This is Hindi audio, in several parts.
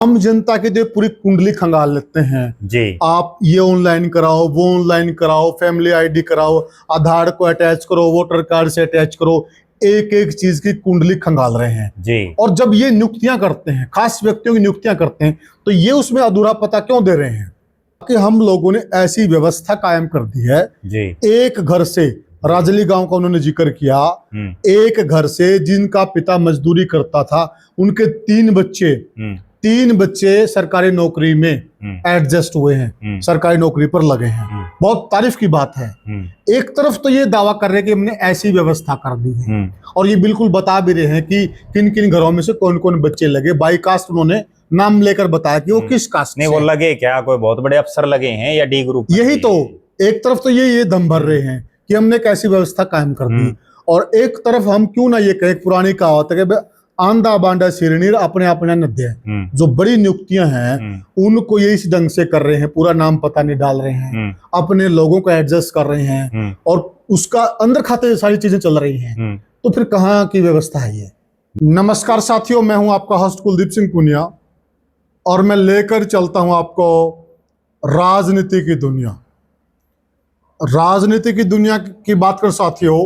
आम जनता की जो पूरी कुंडली खंगाल लेते हैं जी। आप ये ऑनलाइन कराओ, वो ऑनलाइन कराओ, फैमिली आईडी कराओ, आधार को अटैच करो, वोटर कार्ड से अटैच करो, एक एक चीज की कुंडली खंगाल रहे हैं जी। और जब ये नियुक्तियां करते हैं, खास व्यक्तियों की नियुक्तियां करते हैं, तो ये उसमें अधूरा पता क्यों दे रहे हैं कि हम लोगों ने ऐसी व्यवस्था कायम कर दी है जी। एक घर से, राजली गांव का उन्होंने जिक्र किया, एक घर से जिनका पिता मजदूरी करता था, उनके तीन बच्चे सरकारी नौकरी में एडजस्ट हुए हैं, सरकारी नौकरी पर लगे हैं। बहुत तारीफ की बात है। एक तरफ तो ये दावा कर रहे हैं कि हमने ऐसी व्यवस्था कर दी है और ये बिल्कुल बता भी रहे हैं कि किन किन घरों में से कौन कौन बच्चे लगे। बाई कास्ट उन्होंने नाम लेकर बताया कि वो किस कास्ट नहीं, वो लगे क्या कोई बहुत बड़े अफसर लगे हैं या डी ग्रुप? यही तो एक तरफ तो ये दम भर रहे हैं कि हमने एक ऐसी व्यवस्था कायम कर दी, और एक तरफ हम क्यों ना ये कहें, पुरानी कहावत है कि आंधा बांडा सिरनीर अपने अपने नद्य। जो बड़ी नियुक्तियां हैं उनको ये इस ढंग से कर रहे हैं, पूरा नाम पता नहीं डाल रहे हैं, अपने लोगों को एडजस्ट कर रहे हैं और उसका अंदर खाते सारी चीजें चल रही हैं, तो फिर कहाँ की व्यवस्था है ये? नमस्कार साथियों, मैं हूं आपका होस्ट कुलदीप सिंह पुनिया और मैं लेकर चलता हूं आपको राजनीति की दुनिया। राजनीति की दुनिया की बात कर साथियों,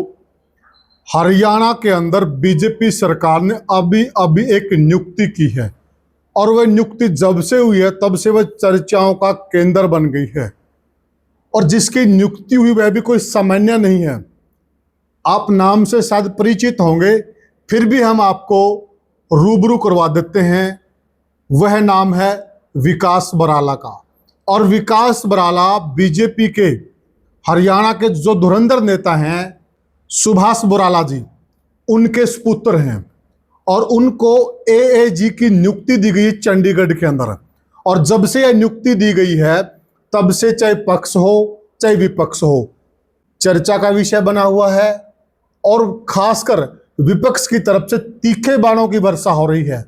हरियाणा के अंदर बीजेपी सरकार ने अभी एक नियुक्ति की है और वह नियुक्ति जब से हुई है तब से वह चर्चाओं का केंद्र बन गई है। और जिसकी नियुक्ति हुई वह भी कोई सामान्य नहीं है। आप नाम से शायद परिचित होंगे, फिर भी हम आपको रूबरू करवा देते हैं। वह नाम है विकास बराला का, और विकास बराला बीजेपी के हरियाणा के जो धुरंधर नेता हैं सुभाष बराला जी, उनके सुपुत्र हैं और उनको एएजी की नियुक्ति दी गई चंडीगढ़ के अंदर। और जब से यह नियुक्ति दी गई है तब से चाहे पक्ष हो चाहे विपक्ष हो, चर्चा का विषय बना हुआ है और खासकर विपक्ष की तरफ से तीखे बाणों की वर्षा हो रही है।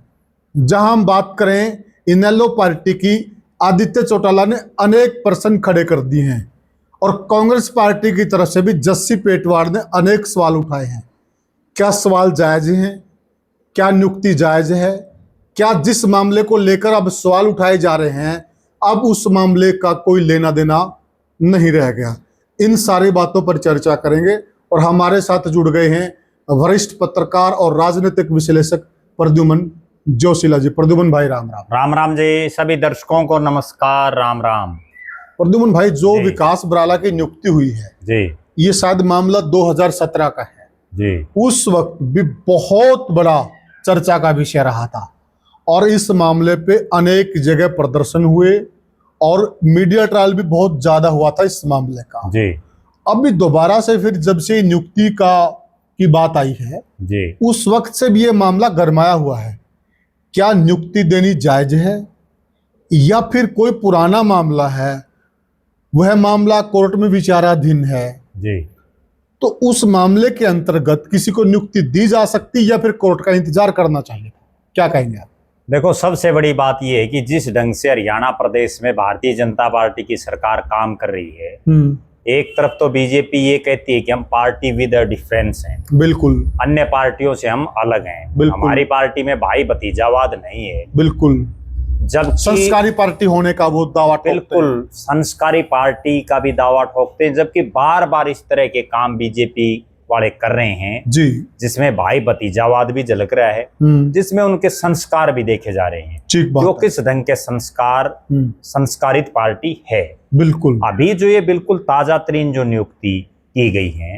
जहां हम बात करें इनेलो पार्टी की, आदित्य चौटाला ने अनेक प्रश्न खड़े कर दिए हैं और कांग्रेस पार्टी की तरफ से भी जस्सी पेटवार ने अनेक सवाल उठाए हैं। क्या सवाल जायज हैं? क्या नियुक्ति जायज है? क्या जिस मामले को लेकर अब सवाल उठाए जा रहे हैं अब उस मामले का कोई लेना देना नहीं रह गया? इन सारी बातों पर चर्चा करेंगे और हमारे साथ जुड़ गए हैं वरिष्ठ पत्रकार और राजनीतिक विश्लेषक प्रद्युमन जोशीला जी। प्रद्युमन भाई राम राम। राम राम जी। सभी दर्शकों को नमस्कार, राम राम। प्रद्युमन भाई, जो विकास बराला की नियुक्ति हुई है जी, ये शायद मामला 2017 का है जी। उस वक्त भी बहुत बड़ा चर्चा का विषय रहा था और इस मामले पे अनेक जगह प्रदर्शन हुए और मीडिया ट्रायल भी बहुत ज्यादा हुआ था इस मामले का जी। अभी दोबारा से फिर जब से नियुक्ति की बात आई है जी, उस वक्त से भी ये मामला गरमाया हुआ है। क्या नियुक्ति देनी जायज है या फिर कोई पुराना मामला है, वह मामला कोर्ट में विचाराधीन है जी, तो उस मामले के अंतर्गत किसी को नियुक्ति दी जा सकती या फिर कोर्ट का इंतजार करना चाहिए? क्या कहेंगे आप? देखो, सबसे बड़ी बात यह है कि जिस ढंग से हरियाणा प्रदेश में भारतीय जनता पार्टी की सरकार काम कर रही है, एक तरफ तो बीजेपी ये कहती है कि हम पार्टी विद अ डिफरेंस हैं, बिल्कुल अन्य पार्टियों से हम अलग हैं, हमारी पार्टी में भाई भतीजावाद नहीं है, बिल्कुल जब संस्कारी पार्टी होने का वो दावा, बिल्कुल संस्कारी पार्टी का भी दावा ठोकते हैं, जबकि बार बार इस तरह के काम बीजेपी वाले कर रहे हैं जी, जिसमें भाई भतीजावाद भी झलक रहा है, जिसमें उनके संस्कार भी देखे जा रहे हैं। जो किस ढंग के संस्कार, संस्कारित पार्टी है। बिल्कुल अभी जो ये बिल्कुल ताजा तरीन जो नियुक्ति की गई है,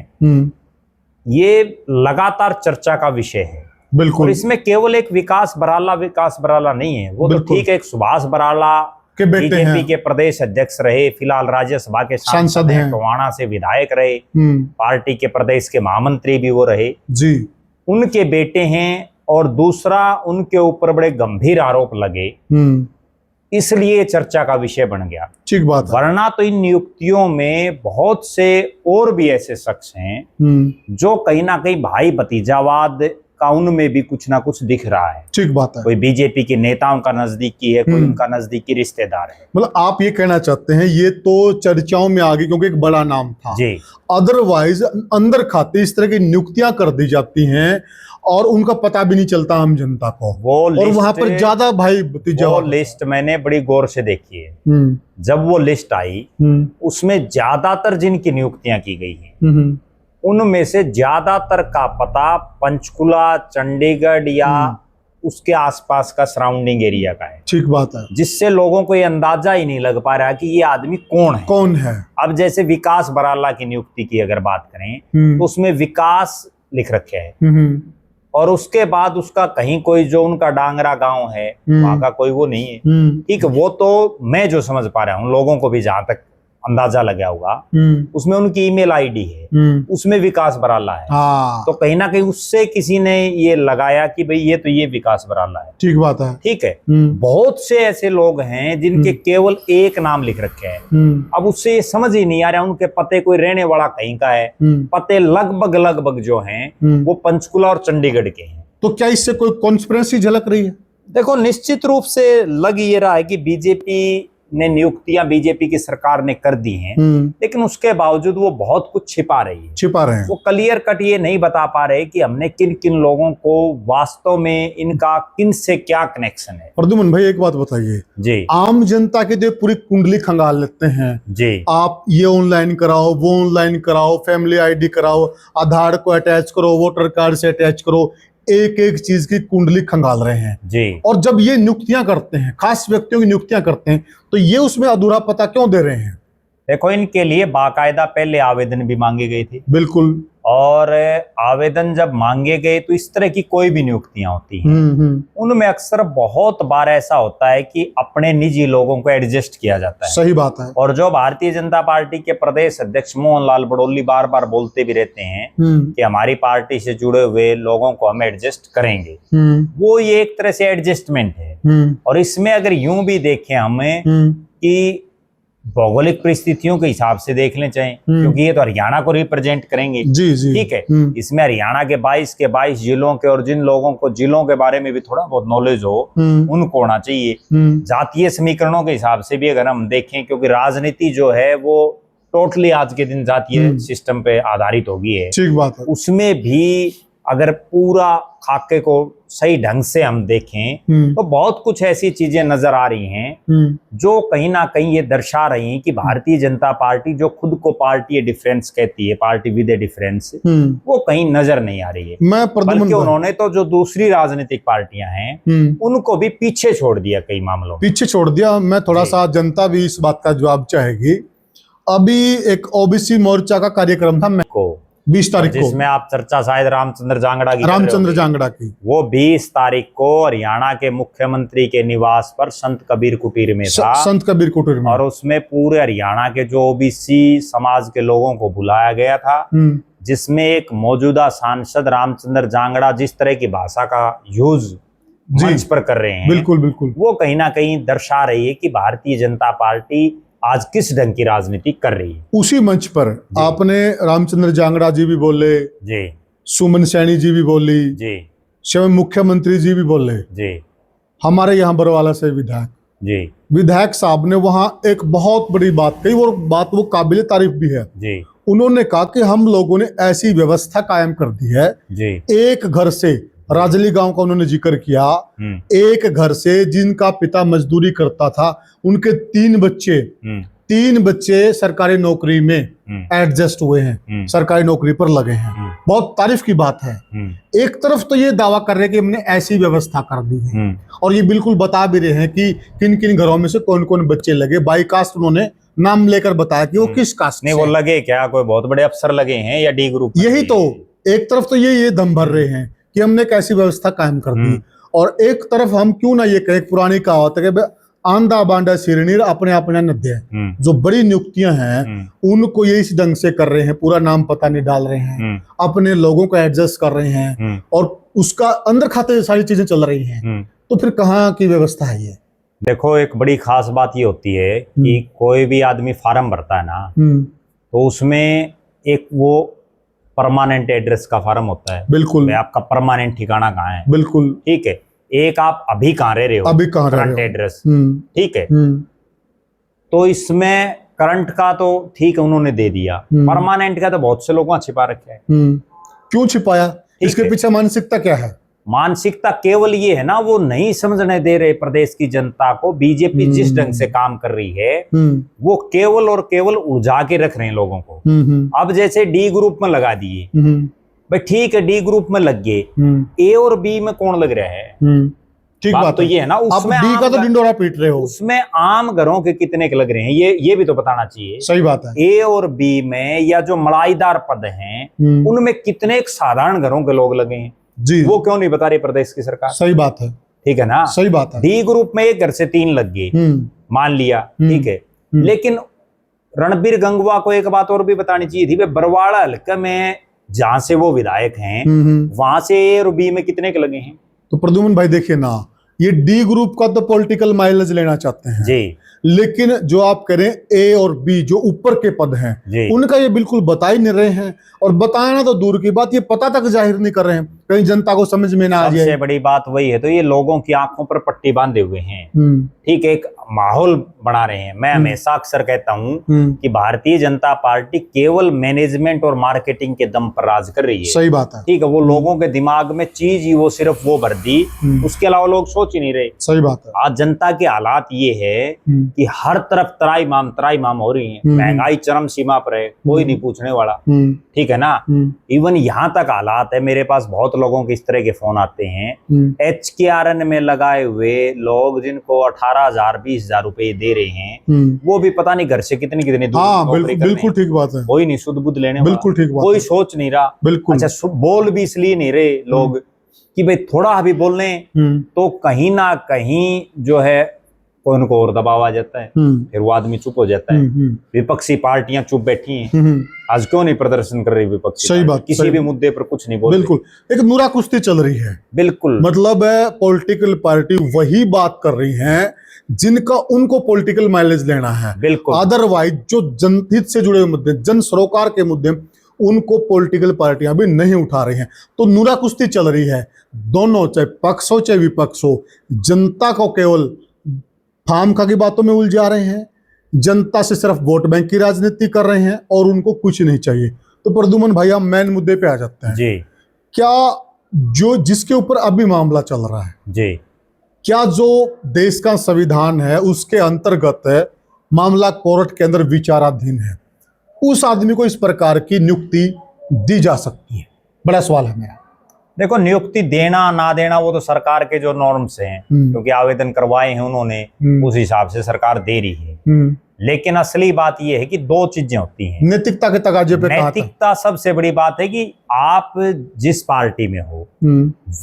ये लगातार चर्चा का विषय है। बिल्कुल, और इसमें केवल एक विकास बराला नहीं है, वो तो ठीक है, एक सुभाष बराला के बेटे हैं, बीजेपी के प्रदेश अध्यक्ष रहे, फिलहाल राज्यसभा के सांसद हैं, टोहाना से विधायक रहे, पार्टी के प्रदेश के महामंत्री भी वो रहे जी, उनके बेटे हैं। और दूसरा, उनके ऊपर बड़े गंभीर आरोप लगे, इसलिए चर्चा का विषय बन गया। ठीक बात। वरना तो इन नियुक्तियों में बहुत से और भी ऐसे शख्स हैं जो कहीं ना कहीं भाई भतीजावाद का उनमें भी कुछ ना कुछ दिख रहा है। ठीक बात है। कोई बीजेपी के नेताओं का नजदीकी है, कोई उनका नजदीकी रिश्तेदार है। मतलब आप ये कहना चाहते हैं ये तो चर्चाओं में आ गई क्योंकि एक बड़ा नाम था जी। अदरवाइज अंदर खाते इस तरह की नियुक्तियां कर दी जाती हैं और उनका पता भी नहीं चलता आम जनता को, और वहां पर ज्यादा भाई वो लिस्ट मैंने बड़ी गौर से देखी है। जब वो लिस्ट आई उसमें ज्यादातर जिनकी नियुक्तियां की गई हैं उनमें से ज्यादातर का पता पंचकुला, चंडीगढ़ या उसके आसपास का सराउंडिंग एरिया का है। ठीक बात है। जिससे लोगों को ये अंदाजा ही नहीं लग पा रहा कि ये आदमी कौन है। अब जैसे विकास बराला की नियुक्ति की अगर बात करें तो उसमें विकास लिख रखे है और उसके बाद उसका कहीं कोई जो उनका डांगरा गांव है वहां का कोई वो नहीं है। ठीक है, वो तो मैं जो समझ पा रहा हूँ, लोगों को भी जहां तक अंदाजा लगा होगा उसमें उनकी ईमेल आईडी है, उसमें विकास बराला है। तो कहीं ना कहीं उससे किसी ने ये लगाया कि भाई ये विकास बराला है। ठीक बात है। ठीक है। बहुत से ऐसे लोग हैं जिनके केवल एक नाम लिख रखे हैं। अब उससे ये समझ ही नहीं आ रहा उनके पते कोई रहने वाला कहीं का है। पते लगभग जो हैं वो पंचकुला और चंडीगढ़ के हैं। तो क्या इससे कोई कॉन्स्पिरेसी झलक रही है? देखो, निश्चित रूप से लग ये रहा है कि बीजेपी ने नियुक्तियां बीजेपी की सरकार ने कर दी हैं, लेकिन उसके बावजूद वो बहुत कुछ छिपा रही है। वो क्लियर कट ये नहीं बता पा रहे कि हमने किन किन लोगों को वास्तव में इनका किन से क्या कनेक्शन है। प्रद्युमन भाई एक बात बताइए जी, आम जनता के जो पूरी कुंडली खंगाल लेते हैं जी, आप ये ऑनलाइन कराओ, वो ऑनलाइन कराओ, फैमिली आईडी कराओ, आधार को अटैच करो, वोटर कार्ड से अटैच करो, एक एक चीज की कुंडली खंगाल रहे हैं जी। और जब ये नियुक्तियां करते हैं, खास व्यक्तियों की नियुक्तियां करते हैं, तो ये उसमें अधूरा पता क्यों दे रहे हैं? देखो, इनके लिए बाकायदा पहले आवेदन भी मांगे गए थे। बिल्कुल। और आवेदन जब मांगे गए तो इस तरह की कोई भी नियुक्तियां होती हैं उनमें अक्सर बहुत बार ऐसा होता है कि अपने निजी लोगों को एडजस्ट किया जाता है। सही बात है। और जो भारतीय जनता पार्टी के प्रदेश अध्यक्ष मोहन लाल बड़ौली बार बार बोलते भी रहते हैं कि हमारी पार्टी से जुड़े हुए लोगों को हम एडजस्ट करेंगे, वो ये एक तरह से एडजस्टमेंट है। और इसमें अगर यूं भी देखें हमें कि भौगोलिक परिस्थितियों के हिसाब से देख लें चाहे, क्योंकि ये तो हरियाणा को रिप्रेजेंट करेंगे जी। ठीक है। इसमें हरियाणा के 22 के 22 जिलों के, और जिन लोगों को जिलों के बारे में भी थोड़ा बहुत नॉलेज हो उनको होना चाहिए। जातीय समीकरणों के हिसाब से भी अगर हम देखें, क्योंकि राजनीति जो है वो टोटली आज के दिन जातीय सिस्टम पे आधारित होगी है। ठीक बात है। उसमें भी अगर पूरा खाके को सही ढंग से हम देखें तो बहुत कुछ ऐसी चीजें नजर आ रही हैं जो कहीं ना कहीं ये दर्शा रही हैं कि भारतीय जनता पार्टी जो खुद को पार्टी डिफरेंस कहती है, पार्टी विद ए डिफरेंस, वो कहीं नजर नहीं आ रही है। बल्कि उन्होंने तो जो दूसरी राजनीतिक पार्टियां हैं उनको भी पीछे छोड़ दिया, कई मामलों में पीछे छोड़ दिया। मैं थोड़ा सा, जनता भी इस बात का जवाब चाहेगी। अभी एक ओबीसी मोर्चा का कार्यक्रम था 20 तारीख को, जिसमें आप चर्चा शायद रामचंद्र जांगड़ा की, वो 20 तारीख को हरियाणा के मुख्यमंत्री के निवास पर संत कबीर कुटीर में था। संत कबीर कुटीर में। और उसमें पूरे हरियाणा के जो ओबीसी समाज के लोगों को बुलाया गया था, जिसमें एक मौजूदा सांसद रामचंद्र जांगड़ा जिस तरह की भाषा का यूज मंच पर कर रहे हैं, बिल्कुल, वो कहीं ना कहीं दर्शा रही है कि भारतीय जनता पार्टी आज किस ढंग की राजनीति कर रही है। उसी मंच पर आपने रामचंद्र जांगड़ा जी भी बोले जी, सुमन सैनी जी भी बोली जी, स्वयं मुख्यमंत्री जी भी बोले जी, हमारे यहाँ बरवाला से विधायक साहब ने वहां एक बहुत बड़ी बात कही, वो काबिल तारीफ भी है जी। उन्होंने कहा कि हम लोगों ने ऐसी व्यवस्था कायम कर दी है जी, एक घर से, राजली गांव का उन्होंने जिक्र किया, एक घर से जिनका पिता मजदूरी करता था, उनके 3 बच्चे सरकारी नौकरी में एडजस्ट हुए हैं, सरकारी नौकरी पर लगे हैं। बहुत तारीफ की बात है। एक तरफ तो ये दावा कर रहे हैं कि हमने ऐसी व्यवस्था कर दी है, और ये बिल्कुल बता भी रहे हैं कि किन किन घरों में से कौन कौन बच्चे लगे। बाई कास्ट उन्होंने नाम लेकर बताया कि वो किस कास्ट नहीं, वो लगे क्या, कोई बहुत बड़े अफसर लगे हैं या डी ग्रुप। यही तो, एक तरफ तो ये दम भर रहे हैं कि हमने एक ऐसी व्यवस्था कायम कर दी, और एक तरफ हम क्यों ना ये कहें, पुरानी कहावत है कि आंधा बांधा सिरनीर अपने अपने नद्य। जो बड़ी नियुक्तियां हैं उनको ये इस ढंग से कर रहे हैं, पूरा नाम पता नहीं डाल रहे हैं, अपने लोगों को एडजस्ट कर रहे हैं, और उसका अंदर खाते सारी चीजें चल रही हैं। तो फिर कहाँ की व्यवस्था है ये? देखो, एक बड़ी खास बात ये होती है कि कोई भी आदमी फार्म भरता है ना, तो उसमें एक वो परमानेंट एड्रेस का फॉर्म होता है, बिल्कुल, भाई आपका परमानेंट ठिकाना कहाँ है, बिल्कुल, ठीक है। एक आप अभी कहाँ रह रहे हो, अभी कहाँ रह रहे करंट हो, एड्रेस, ठीक है। तो इसमें करंट का तो ठीक है उन्होंने दे दिया, परमानेंट का तो बहुत से लोगों ने छिपा रखा है। क्यों छिपाया, इसके है। पीछे मानसिकता क्या है? मानसिकता केवल ये है ना, वो नहीं समझने दे रहे प्रदेश की जनता को। बीजेपी जिस ढंग से काम कर रही है वो केवल और केवल उलझा के रख रहे हैं लोगों को। अब जैसे डी ग्रुप में लगा दिए, भाई ठीक है डी ग्रुप में लग गए, ए और बी में कौन लग रहा है? ठीक बात बात तो ये है ना, उसमें आप डी का तो डिंडोरा पीट रहे हो, उसमें आम घरों के कितने के लग रहे हैं ये भी तो बताना चाहिए। सही बात है। ए और बी में या जो मलाईदार पद हैं उनमें कितने एक साधारण घरों के लोग लगे हैं जी, वो क्यों नहीं बता रही प्रदेश की सरकार? सही बात है, ठीक है ना, सही बात है। डी ग्रुप में एक घर से 3 लग गए, मान लिया, ठीक है। लेकिन रणबीर गंगवा को एक बात और भी बतानी चाहिए थी, बरवाड़ा हल्के में जहां से वो विधायक हैं वहां से ए और बी में कितने के लगे हैं? तो प्रद्युमन भाई देखिए ना, ये डी ग्रुप का तो पॉलिटिकल माइलेज लेना चाहते हैं जी, लेकिन जो आप करें ए और बी जो ऊपर के पद हैं उनका ये बिल्कुल बता ही नहीं रहे हैं, और बताना तो दूर की बात, ये पता तक जाहिर नहीं कर रहे हैं, कहीं जनता को समझ में ना आ जाए। सबसे बड़ी बात वही है, तो ये लोगों की आंखों पर पट्टी बांधे हुए हैं, ठीक है, एक माहौल बना रहे हैं। मैं हमेशा अक्सर कहता हूं कि भारतीय जनता पार्टी केवल मैनेजमेंट और मार्केटिंग के दम पर राज कर रही है। सही बात है, ठीक है, वो लोगों के दिमाग में चीज ही वो सिर्फ वो भर दी, उसके अलावा लोग सोच ही नहीं रहे। सही बात है। आज जनता के हालात ये है कि हर तरफ तराई माम हो रही है, महंगाई चरम सीमा पर है, कोई नहीं पूछने वाला, ठीक है ना। इवन यहाँ तक हालात है, मेरे पास बहुत लोगों के इस तरह के फोन आते हैं, HKRN में लगाए हुए लोग जिनको 18,000 20,000 रुपए दे रहे हैं, वो भी पता नहीं घर से कितनी दूर। हाँ, बिल्कुल ठीक बात है, कोई नहीं शुद्ध बुद्ध लेने वाला, बिल्कुल ठीक बात, कोई सोच नहीं रहा। बिल्कुल। अच्छा, बोल भी इसलिए नहीं रहे लोग कि भाई थोड़ा अभी बोलने तो कहीं ना कहीं जो है कोई उनको और दबाव आ जाता है, फिर वो आदमी चुप हो जाता है। विपक्षी पार्टियां चुप बैठी हैं, आज क्यों नहीं प्रदर्शन कर रही विपक्षी? सही बात, किसी भी मुद्दे पर कुछ नहीं बोल रही। बिल्कुल, एक नूरा कुश्ती चल रही है, बिल्कुल, मतलब पॉलिटिकल पार्टी वही बात कर रही है जिनका उनको पॉलिटिकल माइलेज लेना है, बिल्कुल। अदरवाइज जो जनहित से जुड़े हुए मुद्दे, जन सरोकार के मुद्दे, उनको पॉलिटिकल पार्टियां भी नहीं उठा रही हैं। तो नूरा कुश्ती चल रही है, दोनों, चाहे पक्ष हो चाहे विपक्ष हो, जनता को केवल खामखा की बातों में उलझा रहे हैं, जनता से सिर्फ वोट बैंक की राजनीति कर रहे हैं और उनको कुछ नहीं चाहिए। तो प्रद्युमन भाई हम मेन मुद्दे पे आ जाते हैं जी। क्या जो जिसके ऊपर अभी मामला चल रहा है जी, क्या जो देश का संविधान है उसके अंतर्गत है, मामला कोर्ट के अंदर विचाराधीन है, उस आदमी को इस प्रकार की नियुक्ति दी जा सकती है? बड़ा सवाल है मेरा। देखो, नियुक्ति देना ना देना वो तो सरकार के जो नॉर्म्स हैं, क्योंकि आवेदन करवाए हैं उन्होंने, उस हिसाब से सरकार दे रही है। लेकिन असली बात ये है कि 2 चीजें होती हैं नैतिकता के तकाजे पे। नैतिकता सबसे बड़ी बात है कि आप जिस पार्टी में हो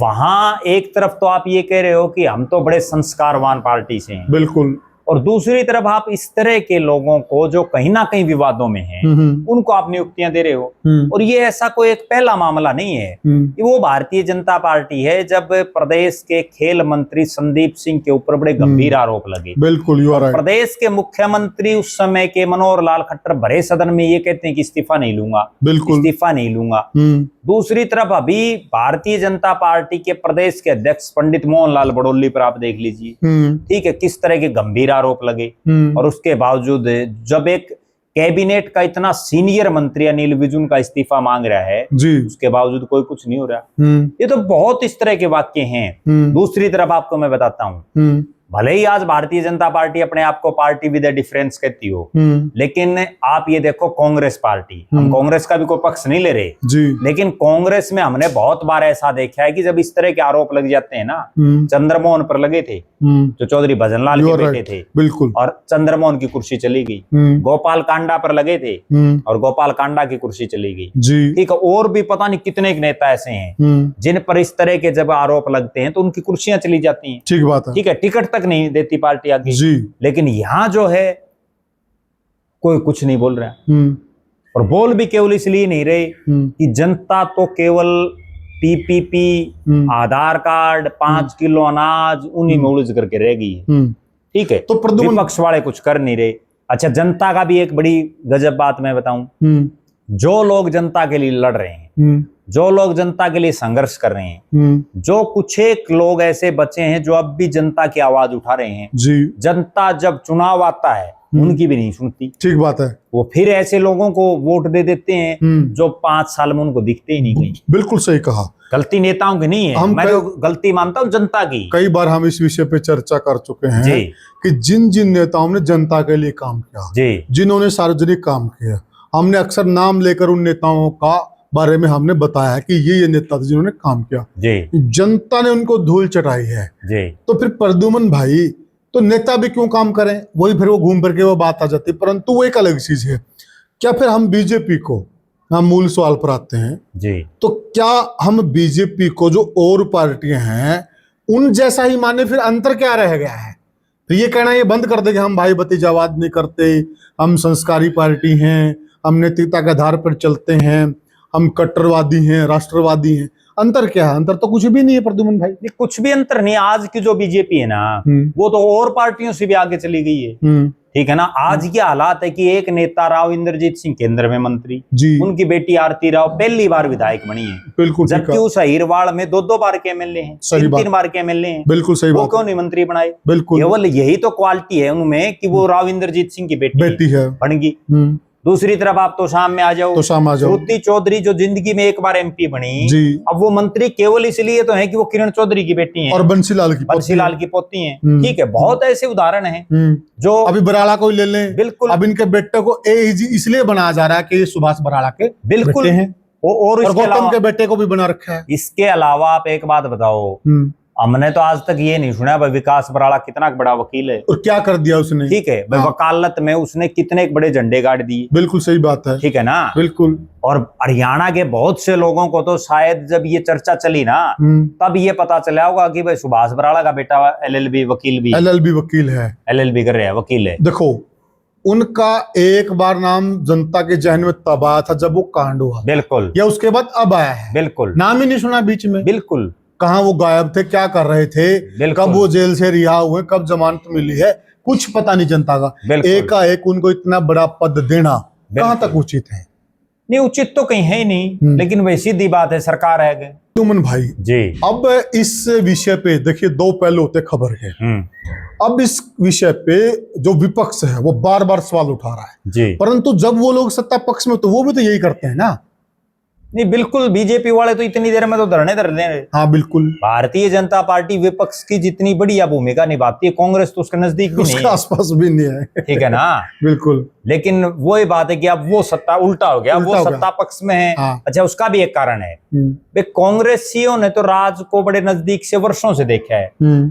वहां एक तरफ तो आप ये कह रहे हो कि हम तो बड़े संस्कारवान पार्टी से हैं, बिल्कुल, और दूसरी तरफ आप इस तरह के लोगों को जो कहीं ना कहीं विवादों में हैं उनको आप नियुक्तियां दे रहे हो। और ये ऐसा कोई एक पहला मामला नहीं है, ये वो भारतीय जनता पार्टी है जब प्रदेश के खेल मंत्री संदीप सिंह के ऊपर बड़े गंभीर आरोप लगे, बिल्कुल, प्रदेश के मुख्यमंत्री उस समय के मनोहर लाल खट्टर भरे सदन में ये कहते हैं कि इस्तीफा नहीं लूंगा, बिल्कुल इस्तीफा नहीं लूंगा। दूसरी तरफ अभी भारतीय जनता पार्टी के प्रदेश के अध्यक्ष पंडित मोहन लाल बड़ौली पर आप देख लीजिए, ठीक है, किस तरह के गंभीर आरोप लगे, और उसके बावजूद जब एक कैबिनेट का इतना सीनियर मंत्री अनिल विजुन का इस्तीफा मांग रहा है जी, उसके बावजूद कोई कुछ नहीं हो रहा। ये तो बहुत इस तरह के वाक्य हैं। दूसरी तरफ आपको मैं बताता हूं, भले ही आज भारतीय जनता पार्टी अपने आप को पार्टी विद अ डिफरेंस कहती हो, लेकिन आप ये देखो कांग्रेस पार्टी, हम कांग्रेस का भी कोई पक्ष नहीं ले रहे जी, लेकिन कांग्रेस में हमने बहुत बार ऐसा देखा है कि जब इस तरह के आरोप लग जाते हैं ना, चंद्रमोहन पर लगे थे जो चौधरी भजनलाल के बेटे थे, बिल्कुल, और चंद्रमोहन की कुर्सी चली गई। गोपाल कांडा पर लगे थे और गोपाल कांडा की कुर्सी चली गई जी, ठीक है। और भी पता नहीं कितने नेता ऐसे हैं जिन पर इस तरह के जब आरोप लगते हैं तो उनकी कुर्सियां चली जाती हैं, ठीक बात है, ठीक है, टिकट तक नहीं देती पार्टी आगे जी। लेकिन यहां जो है कोई कुछ नहीं बोल रहा, और बोल भी केवल इसलिए नहीं रहे कि जनता तो केवल पीपीपी, आधार कार्ड, 5 किलो अनाज, उन्हीं में उलझ करके रह गई है, ठीक है। तो विपक्ष वाले कुछ कर नहीं रहे। अच्छा, जनता का भी एक बड़ी गजब बात मैं बताऊं, जो लोग जनता के लिए लड़ रहे हैं, जो लोग जनता के लिए संघर्ष कर रहे हैं, जो कुछ एक लोग ऐसे बचे हैं जो अब भी जनता की आवाज उठा रहे हैं जी, जनता जब चुनाव आता है उनकी भी नहीं सुनती। ठीक बात है। वो फिर ऐसे लोगों को वोट दे देते हैं जो 5 साल में उनको दिखते ही नहीं कहीं। बिल्कुल सही कहा। गलती नेताओं की नहीं है, मैं तो गलती मानता हूँ जनता की। कई बार हम इस विषय पे चर्चा कर चुके हैं जी। कि जिन जिन नेताओं ने जनता के लिए काम किया, जी, जिन्होंने सार्वजनिक काम किया, हमने अक्सर नाम लेकर उन नेताओं का बारे में हमने बताया है कि ये नेता थे जिन्होंने काम किया। जी, जनता ने उनको धूल चटाई है। जी, तो फिर प्रद्युमन भाई, तो नेता भी क्यों काम करें, वही फिर वो घूम फिर के वो बात आ जाती है। परंतु वो एक अलग चीज है। क्या फिर हम बीजेपी को, हम मूल सवाल पर आते हैं जी, तो क्या हम बीजेपी को जो और पार्टियां हैं उन जैसा ही माने? फिर अंतर क्या रह गया है? तो ये कहना ये बंद कर दे कि हम भाई भतीजावाद नहीं करते, हम संस्कारी पार्टी हैं, हम नैतिकता के आधार पर चलते हैं, हम कट्टरवादी हैं, राष्ट्रवादी हैं। अंतर क्या है? अंतर तो कुछ भी नहीं है प्रद्युमन भाई। ये कुछ भी अंतर नहीं। आज की जो बीजेपी है ना, वो तो और पार्टियों से भी आगे चली गई है। ठीक है ना। आज के हालात है कि एक नेता राव इंद्रजीत सिंह केंद्र में मंत्री जी, उनकी बेटी आरती राव पहली बार विधायक बनी है। बिल्कुल, जबकि उस अहिरवाड़ में 2-2 बार के एमएलए हैं, 3-3 बार के एमएलए हैं। बिल्कुल सही वो बात। क्यों नहीं मंत्री बनाए? बिल्कुल, केवल यही तो क्वालिटी है उनमें कि वो राव इंद्रजीत सिंह की बेटी है, बन गई। दूसरी तरफ आप तो शाम में आ जाओ, तो शाम आ जाओ, श्रुति चौधरी जो जिंदगी में एक बार एमपी बनी जी, अब वो मंत्री केवल इसलिए तो है कि वो किरण चौधरी की बेटी हैं और बंसीलाल की पोती हैं। ठीक है, बहुत ऐसे उदाहरण हैं जो अभी बराड़ा को ले लें। बिल्कुल, अब इनके बेटे को एजी इसलिए बनाया जा रहा है कि ये सुभाष बराड़ा के बिल्कुल बेटे हैं, और गौतम के बेटे को भी बना रखा है। इसके अलावा आप एक बात बताओ, हमने तो आज तक ये नहीं सुना भाई विकास बराड़ा कितना बड़ा वकील है और क्या कर दिया उसने। ठीक है भाई, वकालत में उसने कितने बड़े झंडे गाड़ दिए। बिल्कुल सही बात है। ठीक है ना। बिल्कुल। और हरियाणा के बहुत से लोगों को तो शायद जब ये चर्चा चली ना तब ये पता चला होगा कि भाई सुभाष बराड़ा का बेटा एलएलबी वकील है, एलएलबी कर रहा है, वकील है। देखो, उनका एक बार नाम जनता के जहन में तब आया था जब वो कांड हुआ, बिल्कुल, या उसके बाद अब आया है, बिल्कुल, नाम ही नहीं सुना बीच में। बिल्कुल, कहाँ वो गायब थे, क्या कर रहे थे, कब वो जेल से रिहा हुए, कब जमानत मिली है, कुछ पता नहीं जनता का। एकाएक उनको इतना बड़ा पद देना कहाँ तक उचित है? नहीं, उचित तो कहीं है ही नहीं, लेकिन वही सीधी बात है, सरकार है गए। तुमन भाई जी, अब इस विषय पे देखिए दो पहलू होते खबर के। अब इस विषय पे जो विपक्ष है वो बार बार सवाल उठा रहा है जी, परंतु जब वो लोग सत्ता पक्ष में तो वो भी तो यही करते हैं ना। नहीं, बिल्कुल, बीजेपी वाले तो इतनी देर में तो धरने धर दे रहे। हाँ बिल्कुल। भारतीय जनता पार्टी विपक्ष की जितनी बढ़िया भूमिका निभाती है, कांग्रेस तो उसके नजदीक भी नहीं है, आसपास भी नहीं है। ठीक है ना। बिल्कुल। लेकिन वो ही बात है कि अब वो सत्ता उल्टा हो गया, वो सत्ता पक्ष में है। हाँ। अच्छा, उसका भी एक कारण है, कांग्रेसियों ने तो राज को बड़े नजदीक से वर्षों से देखा है।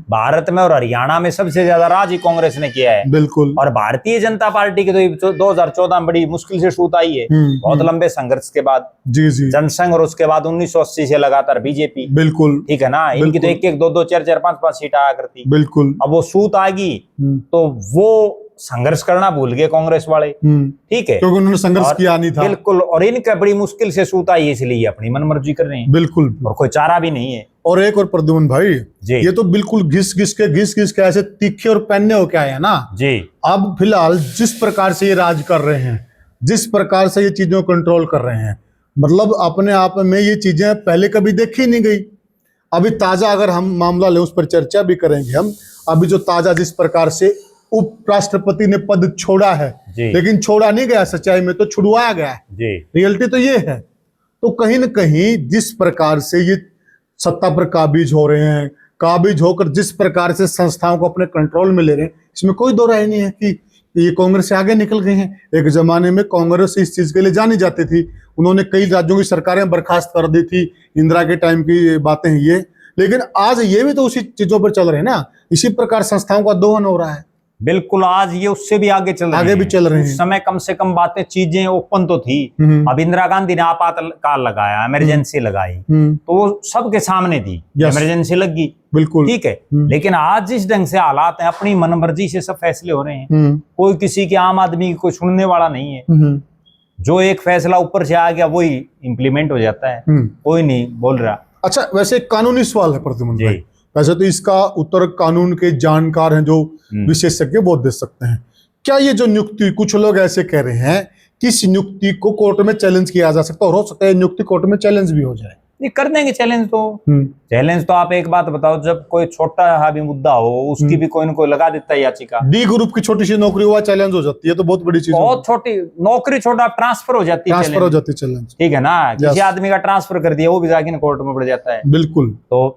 भारत में और हरियाणा में सबसे ज्यादा राज ही कांग्रेस ने किया है। बिल्कुल। और भारतीय जनता पार्टी की तो 2014 में बड़ी मुश्किल से शूट आई है, बहुत लंबे संघर्ष के बाद। जी जी। जनसंघ और उसके बाद 1980 से लगातार बीजेपी। बिल्कुल, ठीक है ना। इनकी तो 1-1, 2-2, 4-4, 5-5 सीट आया करती। बिल्कुल। अब वो सूत आ गई तो वो संघर्ष करना भूल गए कांग्रेस वाले। ठीक है, क्योंकि उन्होंने संघर्ष किया नहीं था। बिल्कुल। और इनका बड़ी मुश्किल से सूत आई, इसलिए अपनी मनमर्जी कर रहे हैं। बिल्कुल। और कोई चारा भी नहीं है। और एक और प्रद्युमन भाई जी, ये तो बिल्कुल घिस घिस के ऐसे तीखे और पन्ने होके आए ना जी। अब फिलहाल जिस प्रकार से ये राज कर रहे हैं, जिस प्रकार से ये चीजों को कंट्रोल कर रहे हैं, मतलब अपने आप में ये चीजें पहले कभी देखी नहीं गई। अभी ताजा अगर हम मामला लें, उस पर चर्चा भी करेंगे हम। अभी जो ताजा जिस प्रकार से उपराष्ट्रपति ने पद छोड़ा है, लेकिन छोड़ा नहीं गया, सच्चाई में तो छुड़वाया गया है। रियलिटी तो ये है। तो कहीं न कहीं जिस प्रकार से ये सत्ता पर काबिज हो रहे हैं, काबिज होकर जिस प्रकार से संस्थाओं को अपने कंट्रोल में ले रहे हैं, इसमें कोई दो राय नहीं है कि ये कांग्रेस से आगे निकल गए हैं। एक जमाने में कांग्रेस इस चीज के लिए जानी जाती थी, उन्होंने कई राज्यों की सरकारें बर्खास्त कर दी थी, इंदिरा के टाइम की बातें हैं ये। लेकिन आज ये भी तो उसी चीजों पर चल रहे हैं ना, इसी प्रकार संस्थाओं का दोहन हो रहा है। बिल्कुल, आज ये उससे भी आगे चल रहे हैं। उस समय कम से कम बातें, चीजें ओपन तो थी। अब इंदिरा गांधी ने आपातकाल लगाया, इमरजेंसी लगाई, तो वो सबके सामने थी, इमरजेंसी लग गई। बिल्कुल, ठीक है। लेकिन आज जिस ढंग से हालात हैं, अपनी मनमर्जी से सब फैसले हो रहे हैं। कोई किसी के, आम आदमी की कोई सुनने वाला नहीं है। जो एक फैसला ऊपर से आ गया वही इम्प्लीमेंट हो जाता है, कोई नहीं बोल रहा। अच्छा, वैसे कानूनी सवाल है प्रद्युमन भाई, वैसे तो इसका उत्तर कानून के जानकार हैं जो विशेषज्ञ वो दे सकते हैं। क्या ये जो नियुक्ति, कुछ लोग ऐसे कह रहे हैं कि इस नियुक्ति को कोर्ट में चैलेंज किया जा सकता है, और हो सकता है नियुक्ति कोर्ट में चैलेंज भी हो जाए। ये कर देंगे चैलेंज तो आप एक बात बताओ, जब कोई छोटा भी मुद्दा हो उसकी भी कोई न कोई लगा देता है याचिका। डी ग्रुप की छोटी सी नौकरी हुआ चैलेंज हो जाती है, तो बहुत बड़ी चीज, बहुत छोटी नौकरी, छोटा ट्रांसफर हो जाती है, ट्रांसफर हो जाती है चैलेंज। ठीक है ना, किसी आदमी का ट्रांसफर कर दिया वो भी जाके कोर्ट में पड़ जाता है। बिल्कुल, तो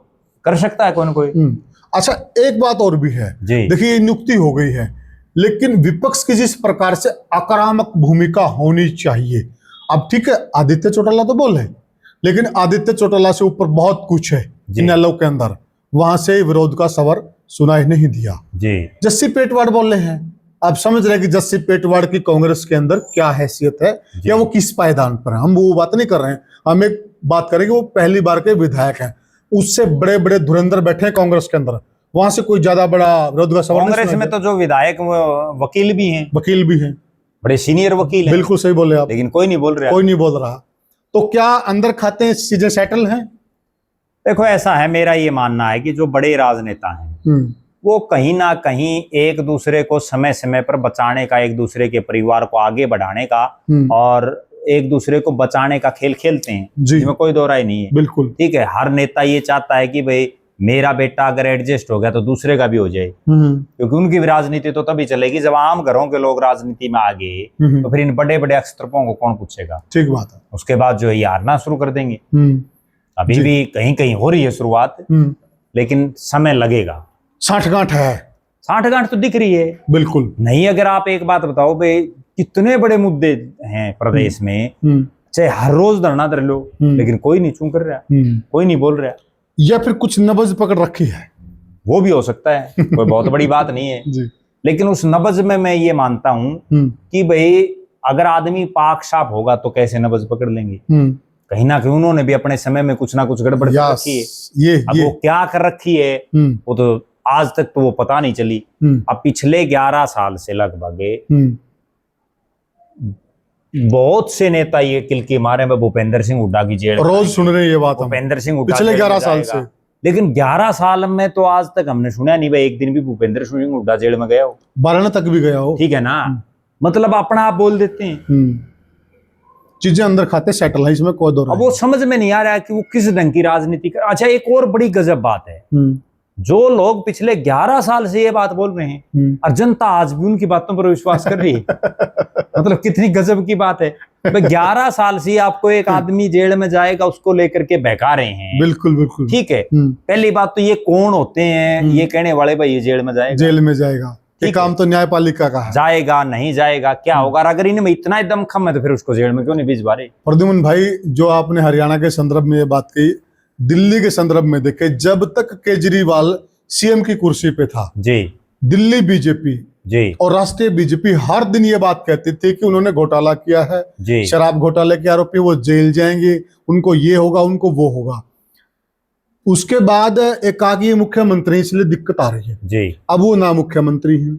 कर सकता है कोई न कोई। अच्छा, एक बात और भी है, देखिए नियुक्ति हो गई है, लेकिन विपक्ष की जिस प्रकार से आक्रामक भूमिका होनी चाहिए, अब ठीक है आदित्य चौटाला तो बोले, लेकिन आदित्य चौटाला से ऊपर बहुत कुछ है इनेलो के अंदर, वहां से विरोध का स्वर सुनाई नहीं दिया जी। जस्सी पेटवाड़ बोल रहे हैं, आप समझ रहे हैं कि जस्सी पेटवाड़ की कांग्रेस के अंदर क्या हैसियत है या वो किस पायदान पर है। हम वो बात नहीं कर रहे हैं, हम एक बात करेंगे, वो पहली बार के विधायक हैं, उससे बड़े बड़े धुरंधर बैठे हैं कांग्रेस के अंदर, वहां से कोई ज्यादा बड़ा विरोध का सवाल। कांग्रेस में तो जो विधायक वकील भी हैं, बड़े सीनियर वकील हैं। बिल्कुल सही बोले आप, लेकिन कोई नहीं बोल रहा। तो क्या अंदर खाते हैं चीजें सेटल हैं? देखो ऐसा है, मेरा ये मानना है कि जो बड़े राजनेता हैं वो कहीं ना कहीं एक दूसरे को समय समय पर बचाने का, एक दूसरे के परिवार को आगे बढ़ाने का और एक दूसरे को बचाने का खेल खेलते हैं, जिसमें कोई दो राय नहीं है। बिल्कुल ठीक है, हर नेता ये चाहता है कि भाई मेरा बेटा अगर एडजस्ट हो गया तो दूसरे का भी हो जाए, क्योंकि उनकी भी राजनीति तो तभी चलेगी जब आम घरों के लोग राजनीति में आ गए, तो फिर इन बड़े बड़े अक्षतर्पों को कौन पूछेगा। ठीक बात है। उसके बाद जो है हारना शुरू कर देंगे। अभी भी कहीं कहीं हो रही है शुरुआत, लेकिन समय लगेगा। साठगांठ तो दिख रही है। बिल्कुल नहीं, अगर आप एक बात बताओ भाई, कितने बड़े मुद्दे हैं प्रदेश में, चाहे हर रोज धरना धर लो, लेकिन कोई नहीं चूं कर रहा, कोई नहीं बोल रहा, या फिर कुछ नब्ज पकड़ रखी है, वो भी हो सकता है, कोई बहुत बड़ी बात नहीं है जी। लेकिन उस नब्ज में मैं ये मानता हूं कि भाई अगर आदमी पाक साफ होगा तो कैसे नब्ज पकड़ लेंगे। कहीं ना कहीं उन्होंने भी अपने समय में कुछ ना कुछ गड़बड़ कर रखी है। अब वो क्या कर रखी है वो तो आज तक तो वो पता नहीं चली। अब पिछले 11 साल से लगभग बहुत से नेता ये किलकी मारे में भूपेंद्र सिंह हुड्डा की जेल, रोज सुन रहे हैं ये बात, भूपेंद्र सिंह हुड्डा पिछले 11 साल से। लेकिन 11 साल में तो आज तक हमने सुना नहीं भाई एक दिन भी भूपेंद्र सिंह हुड्डा जेल में गया हो, 12 तक भी गया हो। ठीक है ना, मतलब अपना आप बोल देते हैं, चीजें अंदर खाते सेटल है, इसमें कोई दो राय। अब वो समझ में नहीं आ रहा है कि वो किस ढंग की राजनीति कर। अच्छा, एक और बड़ी गजब बात है, जो लोग पिछले 11 साल से ये बात बोल रहे हैं और जनता आज भी उनकी बातों पर विश्वास कर रही है मतलब कितनी गजब की बात है। 11 साल से आपको एक आदमी जेल में जाएगा उसको लेकर के बहका रहे हैं। बिल्कुल बिल्कुल ठीक है। पहली बात तो ये कौन होते हैं ये कहने वाले भाई ये जेल में जाएगा, ये काम तो न्यायपालिका का है। जाएगा नहीं जाएगा क्या होगा, अगर इनमें इतना दमखम है तो फिर उसको जेल में क्यों नहीं भिजवा रहे। प्रद्युमन भाई, जो आपने हरियाणा के संदर्भ में ये बात कही, दिल्ली के संदर्भ में देखे, जब तक केजरीवाल सीएम की कुर्सी पे था जी, दिल्ली बीजेपी जी और राष्ट्रीय बीजेपी हर दिन ये बात कहती थी कि उन्होंने घोटाला किया है जी, शराब घोटाले के आरोपी, वो जेल जाएंगे, उनको ये होगा, उनको वो होगा। उसके बाद एकाकी मुख्यमंत्री, इसलिए दिक्कत आ रही है जी। अब वो ना मुख्यमंत्री हैं,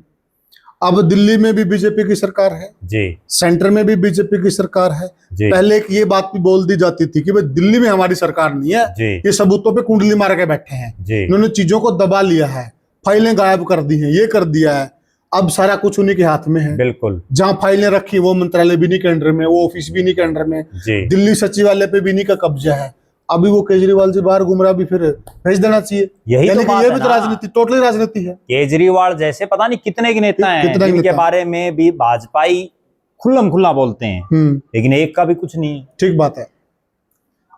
अब दिल्ली में भी बीजेपी की सरकार है जी, सेंटर में भी बीजेपी की सरकार है जी। पहले एक ये बात भी बोल दी जाती थी कि भाई दिल्ली में हमारी सरकार नहीं है जी, ये सबूतों पे कुंडली मार के बैठे हैं जी, इन्होंने चीजों को दबा लिया है, फाइलें गायब कर दी हैं, ये कर दिया है, अब सारा कुछ उन्हीं के हाथ में है। बिल्कुल, जहाँ फाइलें रखी वो मंत्रालय भी नहीं के अंडर में, वो ऑफिस भी नहीं के अंडर में, दिल्ली सचिवालय पे भी नहीं का कब्जा है। अभी वो केजरीवाल जी बाहर घूम रहा, भी फिर भेज देना चाहिए। यही तो बात है, ये भी तो राजनीति, टोटली राजनीति है। केजरीवाल जैसे पता नहीं कितने के नेता हैं जिनके बारे में भी भाजपाई खुल्लम खुल्ला बोलते हैं, लेकिन एक का भी कुछ नहीं है। ठीक बात है।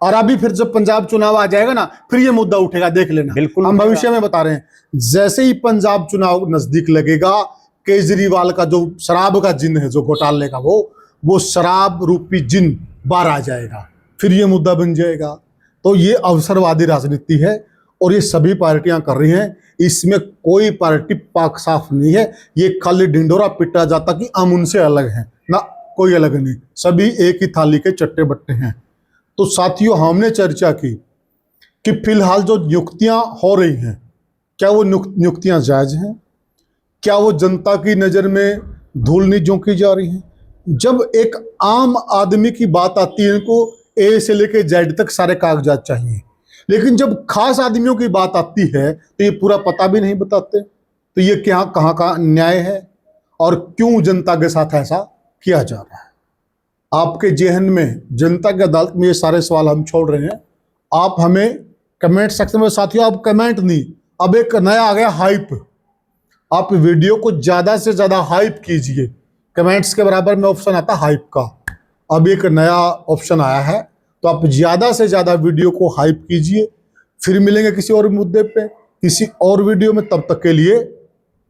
और अभी फिर जब पंजाब चुनाव आ जाएगा ना, फिर ये मुद्दा उठेगा, देख लेना। बिल्कुल, हम भविष्य में बता रहे हैं, जैसे ही पंजाब चुनाव नजदीक लगेगा, केजरीवाल का जो शराब का जिन है, जो घोटाले का, वो शराब रूपी जिन बाहर आ जाएगा, फिर ये मुद्दा बन जाएगा। तो ये अवसरवादी राजनीति है और ये सभी पार्टियां कर रही हैं, इसमें कोई पार्टी पाक साफ नहीं है। ये खाली ढिंडोरा पिटा जाता कि हम उनसे अलग हैं, ना कोई अलग नहीं, सभी एक ही थाली के चट्टे बट्टे हैं। तो साथियों, हमने चर्चा की कि फिलहाल जो नियुक्तियां हो रही हैं, क्या वो नियुक्तियां जायज हैं, क्या वो जनता की नज़र में धूल नहीं झोंकी जा रही हैं। जब एक आम आदमी की बात आती है, इनको ए से लेके जेड तक सारे कागजात चाहिए, लेकिन जब खास आदमियों की बात आती है तो ये पूरा पता भी नहीं बताते। तो ये क्या, कहाँ का न्याय है। और क्यों जनता के साथ ऐसा किया जा रहा है? आपके जेहन में जनता की अदालत में ये सारे सवाल हम छोड़ रहे हैं। आप हमें कमेंट सेक्शन में, साथियों आप कमेंट नहीं, अब एक नया आ गया हाइप। आप वीडियो को ज्यादा से ज्यादा हाइप कीजिए। कमेंट्स के बराबर में ऑप्शन आता है हाइप का, अब एक नया ऑप्शन आया है, तो आप ज्यादा से ज्यादा वीडियो को हाइप कीजिए। फिर मिलेंगे किसी और मुद्दे पे, किसी और वीडियो में, तब तक के लिए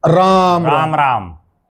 राम राम राम।